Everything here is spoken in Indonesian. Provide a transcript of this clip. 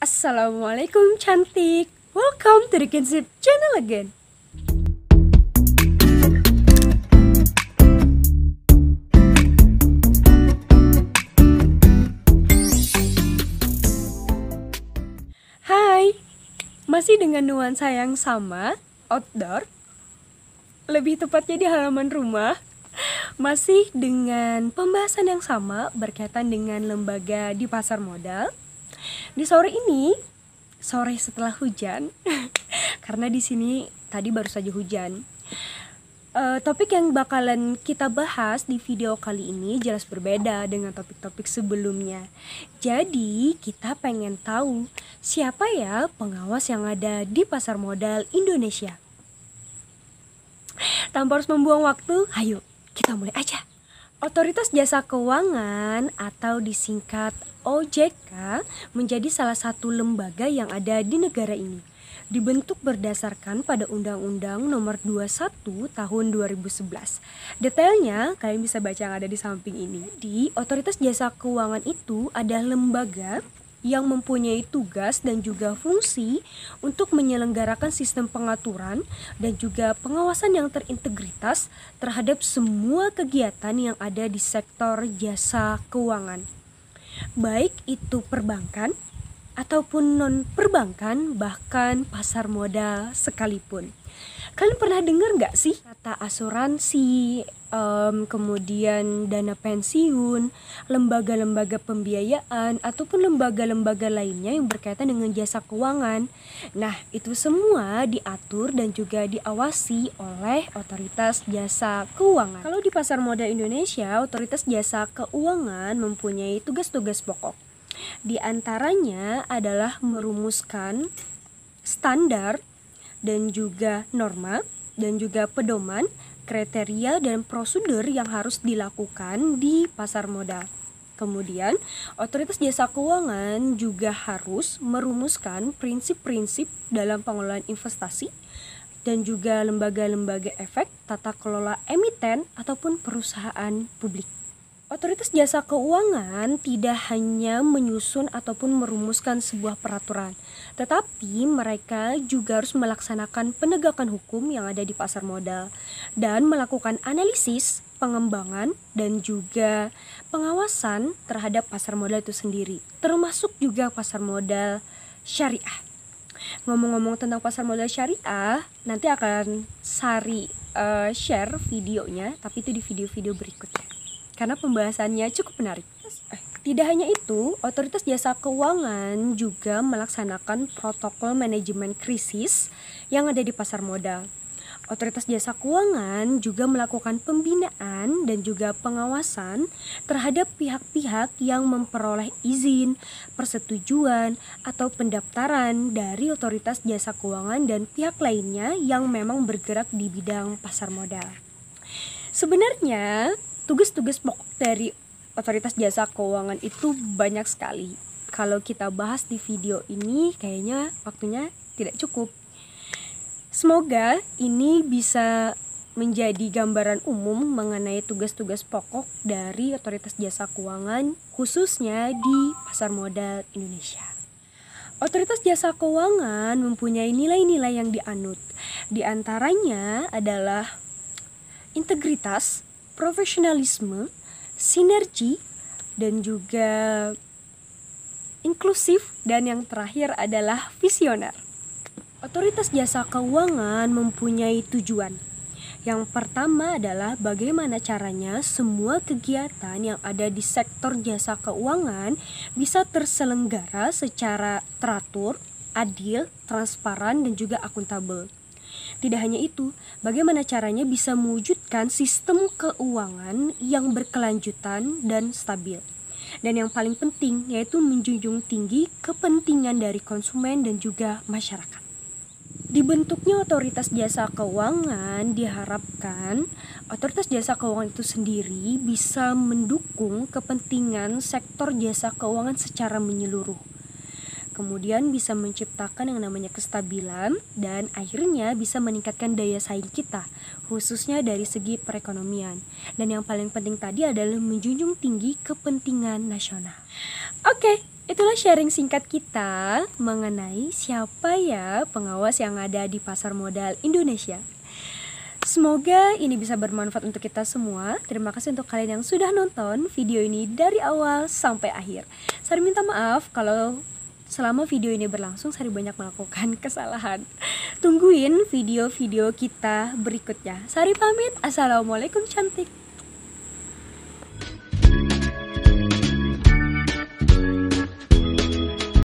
Assalamualaikum cantik. Welcome to the Kinship channel again. Hai, masih dengan nuansa yang sama, outdoor. Lebih tepatnya di halaman rumah. Masih dengan pembahasan yang sama berkaitan dengan lembaga di pasar modal. Di sore ini, sore setelah hujan, karena di sini tadi baru saja hujan. Topik yang bakalan kita bahas di video kali ini jelas berbeda dengan topik-topik sebelumnya. Jadi kita pengen tahu siapa ya pengawas yang ada di pasar modal Indonesia. Tanpa harus membuang waktu, ayo kita mulai aja. Otoritas Jasa Keuangan atau disingkat OJK menjadi salah satu lembaga yang ada di negara ini. Dibentuk berdasarkan pada Undang-Undang Nomor 21 Tahun 2011. Detailnya kalian bisa baca yang ada di samping ini. Di Otoritas Jasa Keuangan itu adalah lembaga yang mempunyai tugas dan juga fungsi untuk menyelenggarakan sistem pengaturan dan juga pengawasan yang terintegritas terhadap semua kegiatan yang ada di sektor jasa keuangan. Baik itu perbankan ataupun non-perbankan, bahkan pasar modal sekalipun. Kalian pernah dengar nggak sih kata asuransi, kemudian dana pensiun, lembaga-lembaga pembiayaan, ataupun lembaga-lembaga lainnya yang berkaitan dengan jasa keuangan? Nah, itu semua diatur dan juga diawasi oleh Otoritas Jasa Keuangan. Kalau di pasar modal Indonesia, Otoritas Jasa Keuangan mempunyai tugas-tugas pokok. Di antaranya adalah merumuskan standar dan juga norma dan juga pedoman, kriteria dan prosedur yang harus dilakukan di pasar modal. Kemudian, Otoritas Jasa Keuangan juga harus merumuskan prinsip-prinsip dalam pengelolaan investasi dan juga lembaga-lembaga efek, tata kelola emiten ataupun perusahaan publik. Otoritas Jasa Keuangan tidak hanya menyusun ataupun merumuskan sebuah peraturan, tetapi mereka juga harus melaksanakan penegakan hukum yang ada di pasar modal dan melakukan analisis, pengembangan, dan juga pengawasan terhadap pasar modal itu sendiri, termasuk juga pasar modal syariah. Ngomong-ngomong tentang pasar modal syariah, nanti akan Sari share videonya, tapi itu di video-video berikutnya, karena pembahasannya cukup menarik. Tidak hanya itu, Otoritas Jasa Keuangan juga melaksanakan protokol manajemen krisis yang ada di pasar modal. Otoritas Jasa Keuangan juga melakukan pembinaan dan juga pengawasan terhadap pihak-pihak yang memperoleh izin, persetujuan, atau pendaftaran dari Otoritas Jasa Keuangan dan pihak lainnya yang memang bergerak di bidang pasar modal. Sebenarnya, tugas-tugas pokok dari Otoritas Jasa Keuangan itu banyak sekali. Kalau kita bahas di video ini, kayaknya waktunya tidak cukup. Semoga ini bisa menjadi gambaran umum mengenai tugas-tugas pokok dari Otoritas Jasa Keuangan, khususnya di pasar modal Indonesia. Otoritas Jasa Keuangan mempunyai nilai-nilai yang dianut. Di antaranya adalah integritas, profesionalisme, sinergi, dan juga inklusif, dan yang terakhir adalah visioner. Otoritas Jasa Keuangan mempunyai tujuan. Yang pertama adalah bagaimana caranya semua kegiatan yang ada di sektor jasa keuangan bisa terselenggara secara teratur, adil, transparan, dan juga akuntabel. Tidak hanya itu, bagaimana caranya bisa mewujudkan sistem keuangan yang berkelanjutan dan stabil. Dan yang paling penting yaitu menjunjung tinggi kepentingan dari konsumen dan juga masyarakat. Dibentuknya Otoritas Jasa Keuangan diharapkan Otoritas Jasa Keuangan itu sendiri bisa mendukung kepentingan sektor jasa keuangan secara menyeluruh. Kemudian bisa menciptakan yang namanya kestabilan dan akhirnya bisa meningkatkan daya saing kita, khususnya dari segi perekonomian. Dan yang paling penting tadi adalah menjunjung tinggi kepentingan nasional. Oke, Itulah sharing singkat kita mengenai siapa ya pengawas yang ada di pasar modal Indonesia. Semoga ini bisa bermanfaat untuk kita semua. Terima kasih untuk kalian yang sudah nonton video ini dari awal sampai akhir. Sari minta maaf kalau selama video ini berlangsung Sari banyak melakukan kesalahan. Tungguin video-video kita berikutnya. Sari pamit. Assalamualaikum cantik.